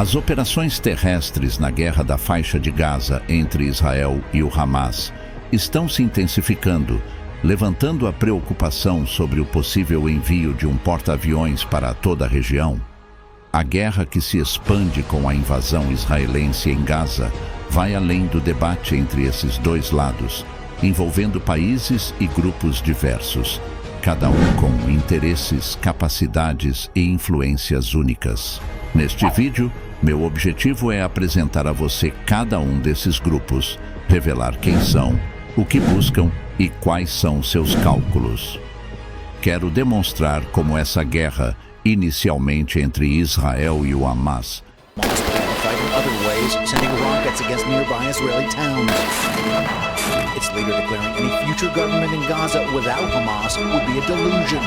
As operações terrestres na guerra da faixa de Gaza entre Israel e o Hamas estão se intensificando, levantando a preocupação sobre o possível envio de um porta-aviões para toda a região. A guerra que se expande com a invasão israelense em Gaza vai além do debate entre esses dois lados, envolvendo países e grupos diversos, cada um com interesses, capacidades e influências únicas. Neste vídeo, meu objetivo é apresentar a você cada um desses grupos, revelar quem são, o que buscam e quais são seus cálculos. Quero demonstrar como essa guerra, inicialmente entre Israel e o Hamas, its leader declaring any future government in Gaza without Hamas would be a delusion.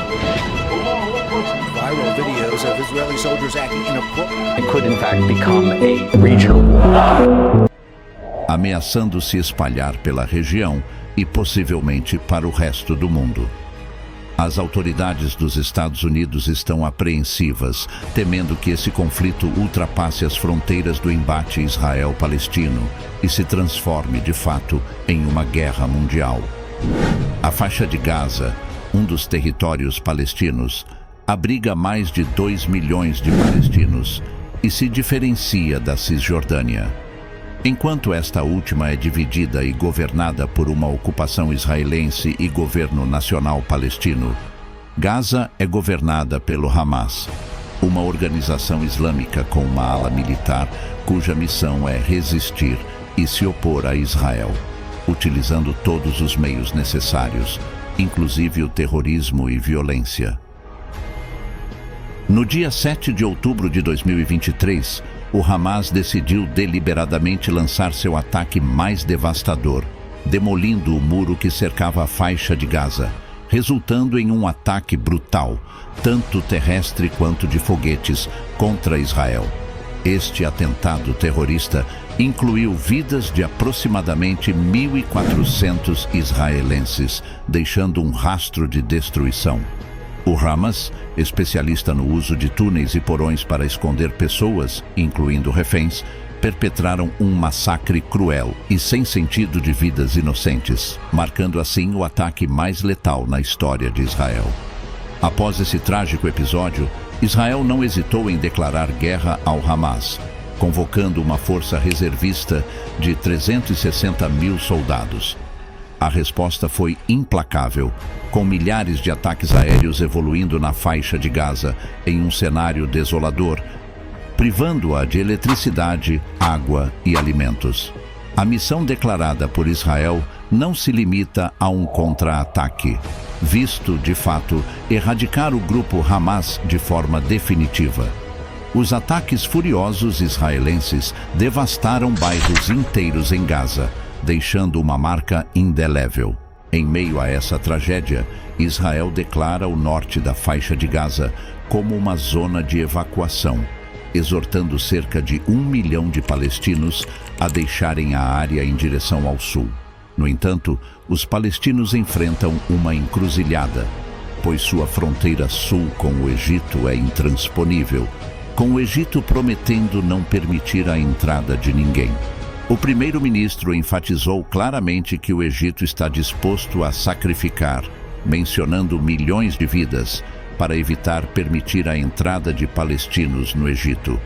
Viral videos of Israeli soldiers acting inappropriately. It could in fact become a regional war. Ameaçando se espalhar pela região e possivelmente para o resto do mundo. As autoridades dos Estados Unidos estão apreensivas, temendo que esse conflito ultrapasse as fronteiras do embate Israel-Palestino e se transforme, de fato, em uma guerra mundial. A faixa de Gaza, um dos territórios palestinos, abriga mais de 2 milhões de palestinos e se diferencia da Cisjordânia. Enquanto esta última é dividida e governada por uma ocupação israelense e governo nacional palestino, Gaza é governada pelo Hamas, uma organização islâmica com uma ala militar cuja missão é resistir e se opor a Israel, utilizando todos os meios necessários, inclusive o terrorismo e violência. No dia 7 de outubro de 2023, o Hamas decidiu deliberadamente lançar seu ataque mais devastador, demolindo o muro que cercava a faixa de Gaza, resultando em um ataque brutal, tanto terrestre quanto de foguetes, contra Israel. Este atentado terrorista incluiu vidas de aproximadamente 1.400 israelenses, deixando um rastro de destruição. O Hamas, especialista no uso de túneis e porões para esconder pessoas, incluindo reféns, perpetraram um massacre cruel e sem sentido de vidas inocentes, marcando assim o ataque mais letal na história de Israel. Após esse trágico episódio, Israel não hesitou em declarar guerra ao Hamas, convocando uma força reservista de 360 mil soldados. A resposta foi implacável, com milhares de ataques aéreos evoluindo na faixa de Gaza em um cenário desolador, privando-a de eletricidade, água e alimentos. A missão declarada por Israel não se limita a um contra-ataque, visto, de fato, erradicar o grupo Hamas de forma definitiva. Os ataques furiosos israelenses devastaram bairros inteiros em Gaza, deixando uma marca indelével. Em meio a essa tragédia, Israel declara o norte da faixa de Gaza como uma zona de evacuação, exortando cerca de 1 milhão de palestinos a deixarem a área em direção ao sul. No entanto, os palestinos enfrentam uma encruzilhada, pois sua fronteira sul com o Egito é intransponível, com o Egito prometendo não permitir a entrada de ninguém. O primeiro-ministro enfatizou claramente que o Egito está disposto a sacrificar, mencionando milhões de vidas, para evitar permitir a entrada de palestinos no Egito.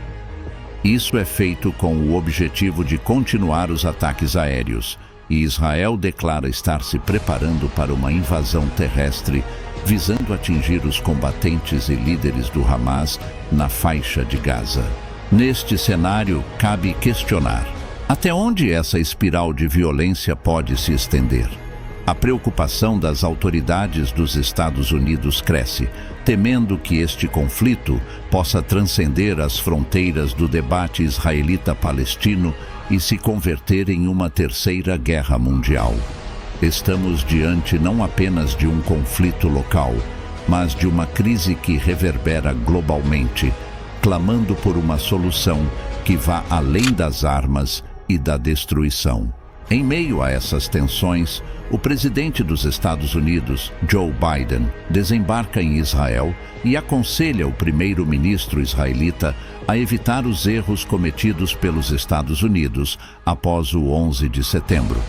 Isso é feito com o objetivo de continuar os ataques aéreos, e Israel declara estar se preparando para uma invasão terrestre, visando atingir os combatentes e líderes do Hamas na faixa de Gaza. Neste cenário, cabe questionar: até onde essa espiral de violência pode se estender? A preocupação das autoridades dos Estados Unidos cresce, temendo que este conflito possa transcender as fronteiras do debate israelita-palestino e se converter em uma terceira guerra mundial. Estamos diante não apenas de um conflito local, mas de uma crise que reverbera globalmente, clamando por uma solução que vá além das armas e da destruição. Em meio a essas tensões, o presidente dos Estados Unidos, Joe Biden, desembarca em Israel e aconselha o primeiro-ministro israelita a evitar os erros cometidos pelos Estados Unidos após o 11 de setembro.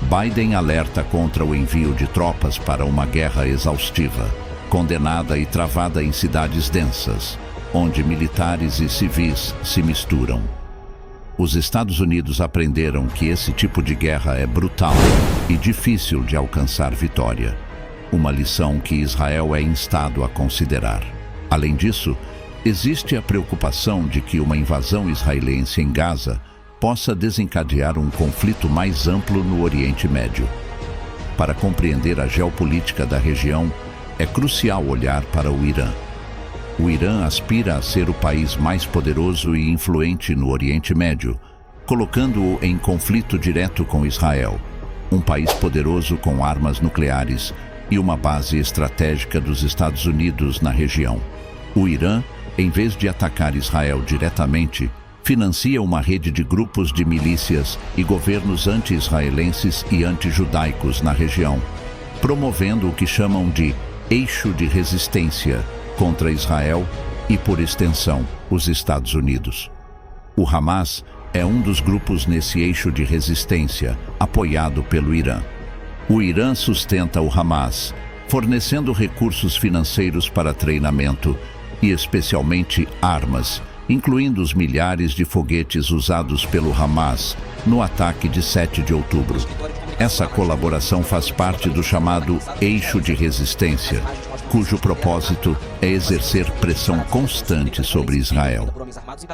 Biden alerta contra o envio de tropas para uma guerra exaustiva, condenada e travada em cidades densas, onde militares e civis se misturam. Os Estados Unidos aprenderam que esse tipo de guerra é brutal e difícil de alcançar vitória, uma lição que Israel é instado a considerar. Além disso, existe a preocupação de que uma invasão israelense em Gaza possa desencadear um conflito mais amplo no Oriente Médio. Para compreender a geopolítica da região, é crucial olhar para o Irã. O Irã aspira a ser o país mais poderoso e influente no Oriente Médio, colocando-o em conflito direto com Israel, um país poderoso com armas nucleares e uma base estratégica dos Estados Unidos na região. O Irã, em vez de atacar Israel diretamente, financia uma rede de grupos de milícias e governos anti-israelenses e anti-judaicos na região, promovendo o que chamam de eixo de resistência contra Israel e, por extensão, os Estados Unidos. O Hamas é um dos grupos nesse eixo de resistência, apoiado pelo Irã. O Irã sustenta o Hamas, fornecendo recursos financeiros para treinamento e, especialmente, armas, incluindo os milhares de foguetes usados pelo Hamas no ataque de 7 de outubro. Essa colaboração faz parte do chamado eixo de resistência, cujo propósito é exercer pressão constante sobre Israel.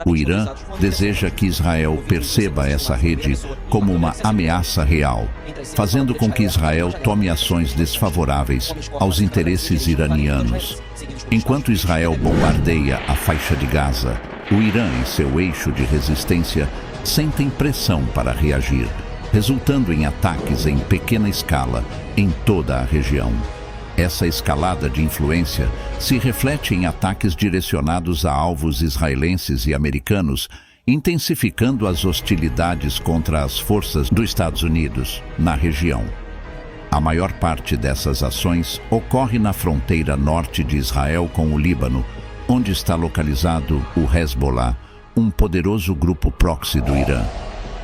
O Irã deseja que Israel perceba essa rede como uma ameaça real, fazendo com que Israel tome ações desfavoráveis aos interesses iranianos. Enquanto Israel bombardeia a faixa de Gaza, o Irã e seu eixo de resistência sentem pressão para reagir, resultando em ataques em pequena escala em toda a região. Essa escalada de influência se reflete em ataques direcionados a alvos israelenses e americanos, intensificando as hostilidades contra as forças dos Estados Unidos na região. A maior parte dessas ações ocorre na fronteira norte de Israel com o Líbano, onde está localizado o Hezbollah, um poderoso grupo proxy do Irã.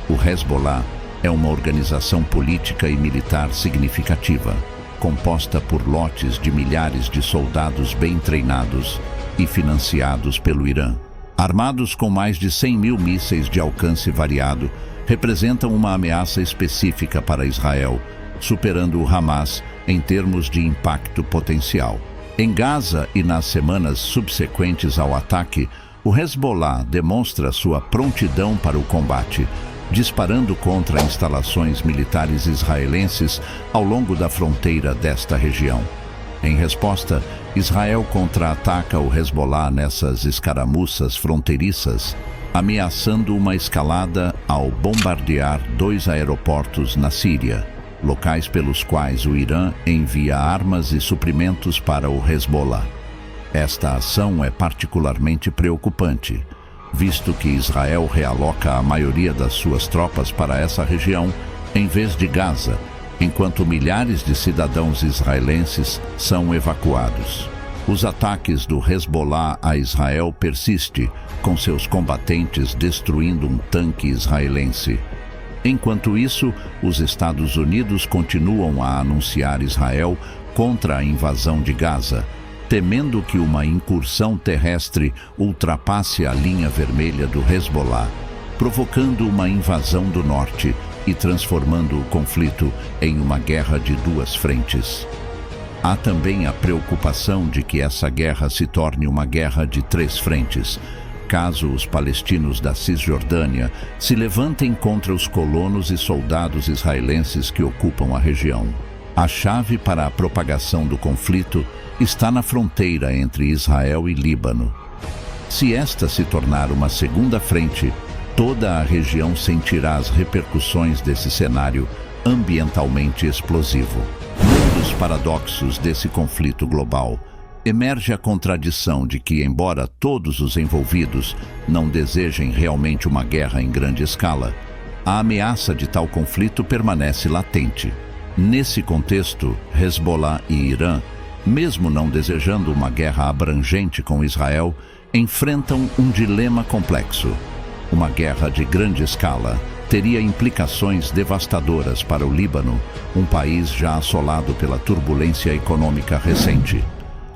O Hezbollah é uma organização política e militar significativa, composta por lotes de milhares de soldados bem treinados e financiados pelo Irã. Armados com mais de 100 mil mísseis de alcance variado, representam uma ameaça específica para Israel, superando o Hamas em termos de impacto potencial. Em Gaza e nas semanas subsequentes ao ataque, o Hezbollah demonstra sua prontidão para o combate, disparando contra instalações militares israelenses ao longo da fronteira desta região. Em resposta, Israel contra-ataca o Hezbollah nessas escaramuças fronteiriças, ameaçando uma escalada ao bombardear 2 aeroportos na Síria, locais pelos quais o Irã envia armas e suprimentos para o Hezbollah. Esta ação é particularmente preocupante, visto que Israel realoca a maioria das suas tropas para essa região em vez de Gaza, enquanto milhares de cidadãos israelenses são evacuados. Os ataques do Hezbollah a Israel persistem, com seus combatentes destruindo um tanque israelense. Enquanto isso, os Estados Unidos continuam a anunciar Israel contra a invasão de Gaza, temendo que uma incursão terrestre ultrapasse a linha vermelha do Hezbollah, provocando uma invasão do norte e transformando o conflito em uma guerra de 2 frentes. Há também a preocupação de que essa guerra se torne uma guerra de 3 frentes, caso os palestinos da Cisjordânia se levantem contra os colonos e soldados israelenses que ocupam a região. A chave para a propagação do conflito está na fronteira entre Israel e Líbano. Se esta se tornar uma segunda frente, toda a região sentirá as repercussões desse cenário ambientalmente explosivo. Um dos paradoxos desse conflito global emerge a contradição de que, embora todos os envolvidos não desejem realmente uma guerra em grande escala, a ameaça de tal conflito permanece latente. Nesse contexto, Hezbollah e Irã, mesmo não desejando uma guerra abrangente com Israel, enfrentam um dilema complexo. Uma guerra de grande escala teria implicações devastadoras para o Líbano, um país já assolado pela turbulência econômica recente.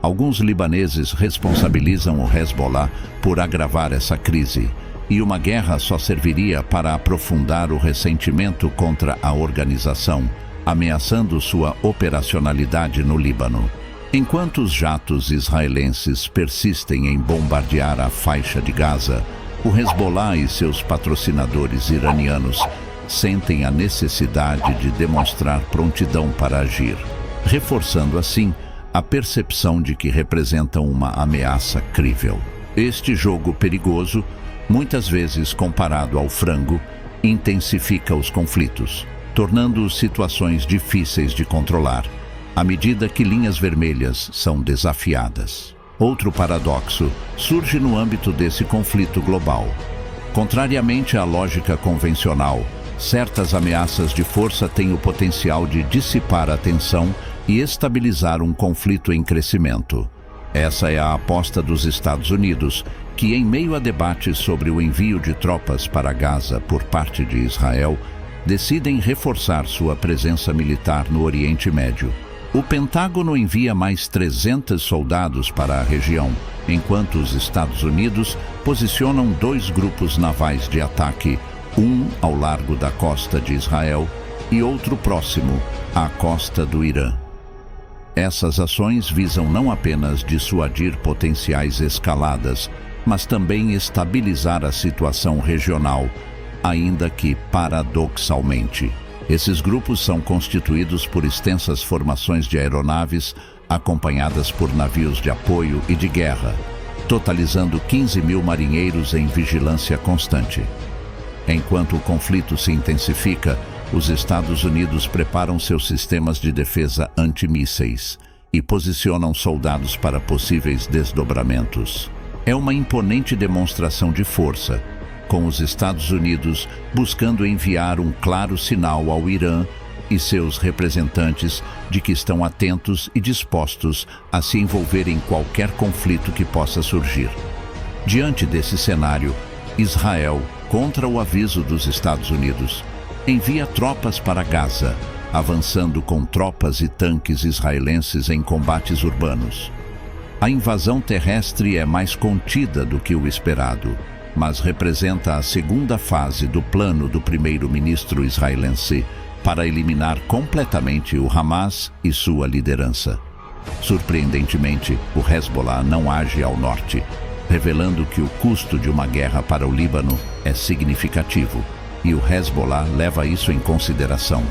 Alguns libaneses responsabilizam o Hezbollah por agravar essa crise, e uma guerra só serviria para aprofundar o ressentimento contra a organização, ameaçando sua operacionalidade no Líbano. Enquanto os jatos israelenses persistem em bombardear a faixa de Gaza, o Hezbollah e seus patrocinadores iranianos sentem a necessidade de demonstrar prontidão para agir, reforçando assim a percepção de que representam uma ameaça crível. Este jogo perigoso, muitas vezes comparado ao frango, intensifica os conflitos, tornando situações difíceis de controlar, à medida que linhas vermelhas são desafiadas. Outro paradoxo surge no âmbito desse conflito global. Contrariamente à lógica convencional, certas ameaças de força têm o potencial de dissipar a tensão e estabilizar um conflito em crescimento. Essa é a aposta dos Estados Unidos, que, em meio a debates sobre o envio de tropas para Gaza por parte de Israel, decidem reforçar sua presença militar no Oriente Médio. O Pentágono envia mais 300 soldados para a região, enquanto os Estados Unidos posicionam 2 grupos navais de ataque, um ao largo da costa de Israel e outro próximo à costa do Irã. Essas ações visam não apenas dissuadir potenciais escaladas, mas também estabilizar a situação regional, ainda que paradoxalmente. Esses grupos são constituídos por extensas formações de aeronaves, acompanhadas por navios de apoio e de guerra, totalizando 15.000 marinheiros em vigilância constante. Enquanto o conflito se intensifica, os Estados Unidos preparam seus sistemas de defesa antimísseis e posicionam soldados para possíveis desdobramentos. É uma imponente demonstração de força, com os Estados Unidos buscando enviar um claro sinal ao Irã e seus representantes de que estão atentos e dispostos a se envolver em qualquer conflito que possa surgir. Diante desse cenário, Israel, contra o aviso dos Estados Unidos, envia tropas para Gaza, avançando com tropas e tanques israelenses em combates urbanos. A invasão terrestre é mais contida do que o esperado, mas representa a segunda fase do plano do primeiro-ministro israelense para eliminar completamente o Hamas e sua liderança. Surpreendentemente, o Hezbollah não age ao norte, revelando que o custo de uma guerra para o Líbano é significativo, e o Hezbollah leva isso em consideração.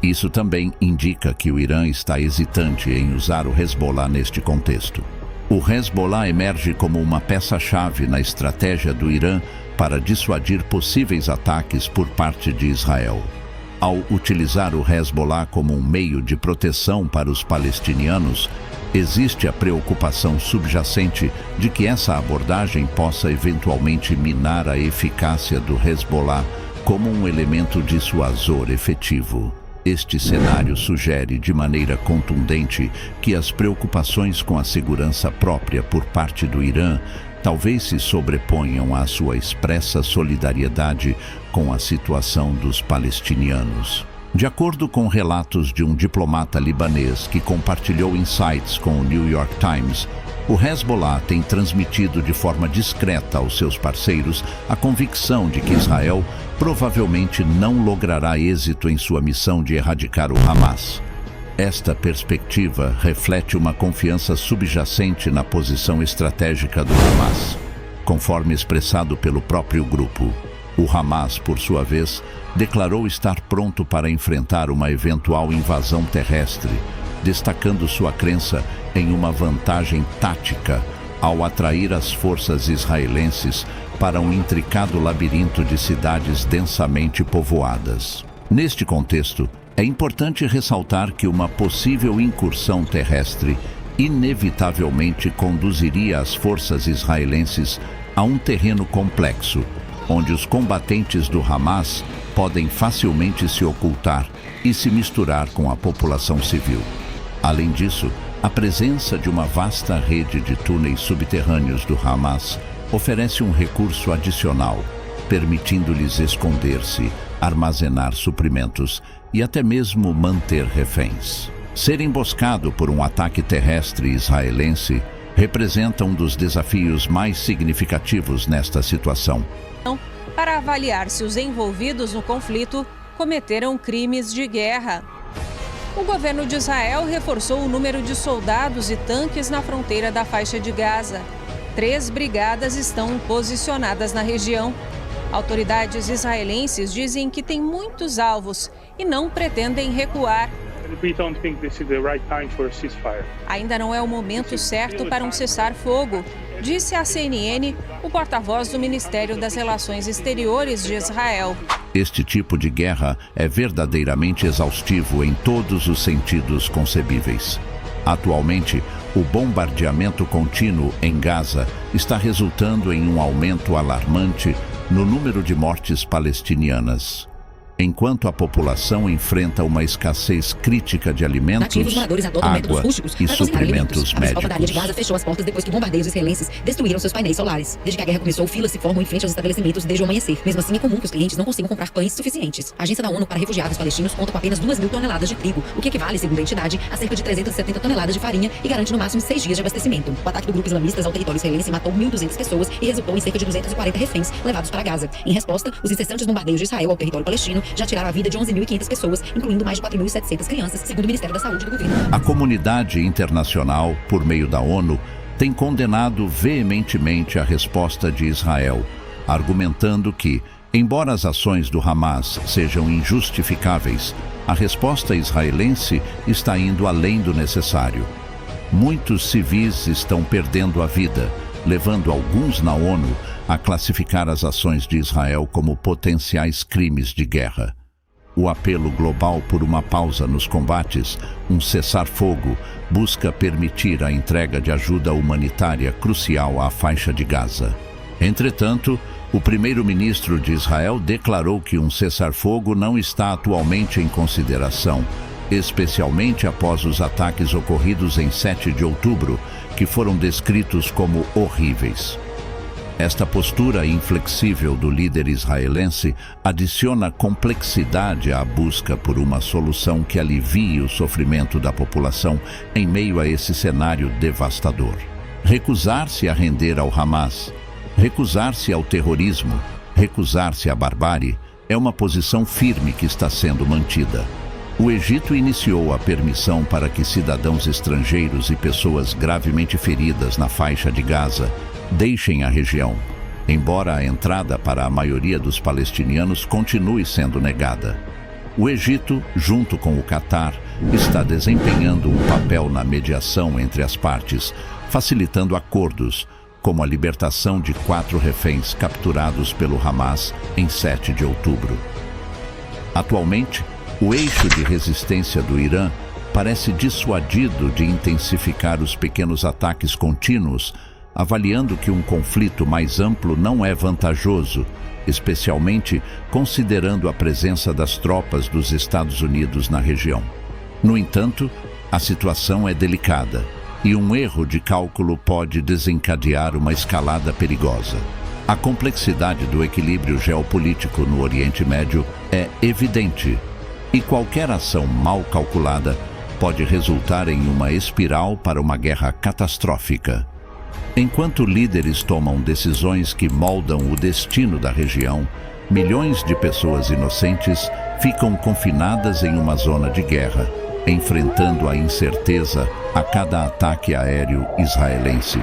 Isso também indica que o Irã está hesitante em usar o Hezbollah neste contexto. O Hezbollah emerge como uma peça-chave na estratégia do Irã para dissuadir possíveis ataques por parte de Israel. Ao utilizar o Hezbollah como um meio de proteção para os palestinianos, existe a preocupação subjacente de que essa abordagem possa eventualmente minar a eficácia do Hezbollah como um elemento dissuasor efetivo. Este cenário sugere de maneira contundente que as preocupações com a segurança própria por parte do Irã talvez se sobreponham à sua expressa solidariedade com a situação dos palestinianos. De acordo com relatos de um diplomata libanês que compartilhou insights com o New York Times, o Hezbollah tem transmitido de forma discreta aos seus parceiros a convicção de que Israel provavelmente não logrará êxito em sua missão de erradicar o Hamas. Esta perspectiva reflete uma confiança subjacente na posição estratégica do Hamas, conforme expressado pelo próprio grupo. O Hamas, por sua vez, declarou estar pronto para enfrentar uma eventual invasão terrestre, destacando sua crença em uma vantagem tática ao atrair as forças israelenses para um intricado labirinto de cidades densamente povoadas. Neste contexto, é importante ressaltar que uma possível incursão terrestre inevitavelmente conduziria as forças israelenses a um terreno complexo, onde os combatentes do Hamas podem facilmente se ocultar e se misturar com a população civil. Além disso, a presença de uma vasta rede de túneis subterrâneos do Hamas oferece um recurso adicional, permitindo-lhes esconder-se, armazenar suprimentos e até mesmo manter reféns. Ser emboscado por um ataque terrestre israelense representa um dos desafios mais significativos nesta situação. Para avaliar se os envolvidos no conflito cometeram crimes de guerra. O governo de Israel reforçou o número de soldados e tanques na fronteira da faixa de Gaza. 3 brigadas estão posicionadas na região. Autoridades israelenses dizem que têm muitos alvos e não pretendem recuar. Ainda não é o momento certo para um cessar-fogo, disse à CNN o porta-voz do Ministério das Relações Exteriores de Israel. Este tipo de guerra é verdadeiramente exaustivo em todos os sentidos concebíveis. Atualmente, o bombardeamento contínuo em Gaza está resultando em um aumento alarmante no número de mortes palestinianas. Enquanto a população enfrenta uma escassez crítica de alimentos, água e suprimentos médicos. A Hospitaria de Gaza fechou as portas depois que bombardeios israelenses destruíram seus painéis solares. Desde que a guerra começou, filas se formam em frente aos estabelecimentos desde o amanhecer. Mesmo assim, é comum que os clientes não consigam comprar pães suficientes. A Agência da ONU para Refugiados Palestinos conta com apenas 2.000 toneladas de trigo, o que equivale, segundo a entidade, a cerca de 370 toneladas de farinha e garante no máximo 6 dias de abastecimento. O ataque do grupo islamista ao território israelense matou 1.200 pessoas e resultou em cerca de 240 reféns levados para Gaza. Em resposta, os incessantes bombardeios de Israel ao território palestino já tiraram a vida de 11.500 pessoas, incluindo mais de 4.700 crianças, segundo o Ministério da Saúde do governo. A comunidade internacional, por meio da ONU, tem condenado veementemente a resposta de Israel, argumentando que, embora as ações do Hamas sejam injustificáveis, a resposta israelense está indo além do necessário. Muitos civis estão perdendo a vida, levando alguns na ONU a classificar as ações de Israel como potenciais crimes de guerra. O apelo global por uma pausa nos combates, um cessar-fogo, busca permitir a entrega de ajuda humanitária crucial à faixa de Gaza. Entretanto, o primeiro-ministro de Israel declarou que um cessar-fogo não está atualmente em consideração, especialmente após os ataques ocorridos em 7 de outubro, que foram descritos como horríveis. Esta postura inflexível do líder israelense adiciona complexidade à busca por uma solução que alivie o sofrimento da população em meio a esse cenário devastador. Recusar-se a render ao Hamas, recusar-se ao terrorismo, recusar-se à barbárie é uma posição firme que está sendo mantida. O Egito iniciou a permissão para que cidadãos estrangeiros e pessoas gravemente feridas na faixa de Gaza deixem a região, embora a entrada para a maioria dos palestinianos continue sendo negada. O Egito, junto com o Catar, está desempenhando um papel na mediação entre as partes, facilitando acordos, como a libertação de 4 reféns capturados pelo Hamas em 7 de outubro. Atualmente, o eixo de resistência do Irã parece dissuadido de intensificar os pequenos ataques contínuos, avaliando que um conflito mais amplo não é vantajoso, especialmente considerando a presença das tropas dos Estados Unidos na região. No entanto, a situação é delicada e um erro de cálculo pode desencadear uma escalada perigosa. A complexidade do equilíbrio geopolítico no Oriente Médio é evidente e qualquer ação mal calculada pode resultar em uma espiral para uma guerra catastrófica. Enquanto líderes tomam decisões que moldam o destino da região, milhões de pessoas inocentes ficam confinadas em uma zona de guerra, enfrentando a incerteza a cada ataque aéreo israelense.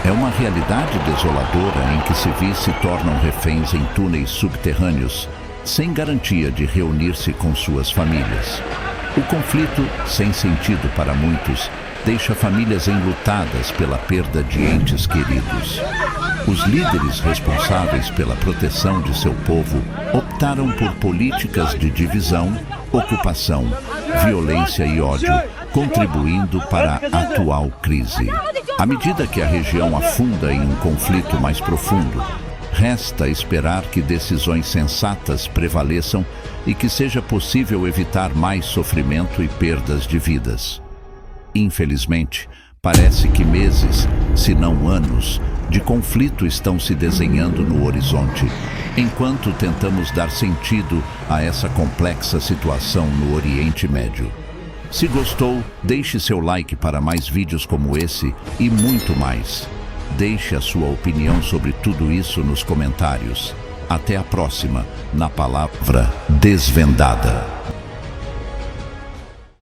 É uma realidade desoladora em que civis se tornam reféns em túneis subterrâneos, sem garantia de reunir-se com suas famílias. O conflito, sem sentido para muitos, deixa famílias enlutadas pela perda de entes queridos. Os líderes responsáveis pela proteção de seu povo optaram por políticas de divisão, ocupação, violência e ódio, contribuindo para a atual crise. À medida que a região afunda em um conflito mais profundo, resta esperar que decisões sensatas prevaleçam e que seja possível evitar mais sofrimento e perdas de vidas. Infelizmente, parece que meses, se não anos, de conflito estão se desenhando no horizonte, enquanto tentamos dar sentido a essa complexa situação no Oriente Médio. Se gostou, deixe seu like para mais vídeos como esse e muito mais. Deixe a sua opinião sobre tudo isso nos comentários. Até a próxima, na Palavra Desvendada.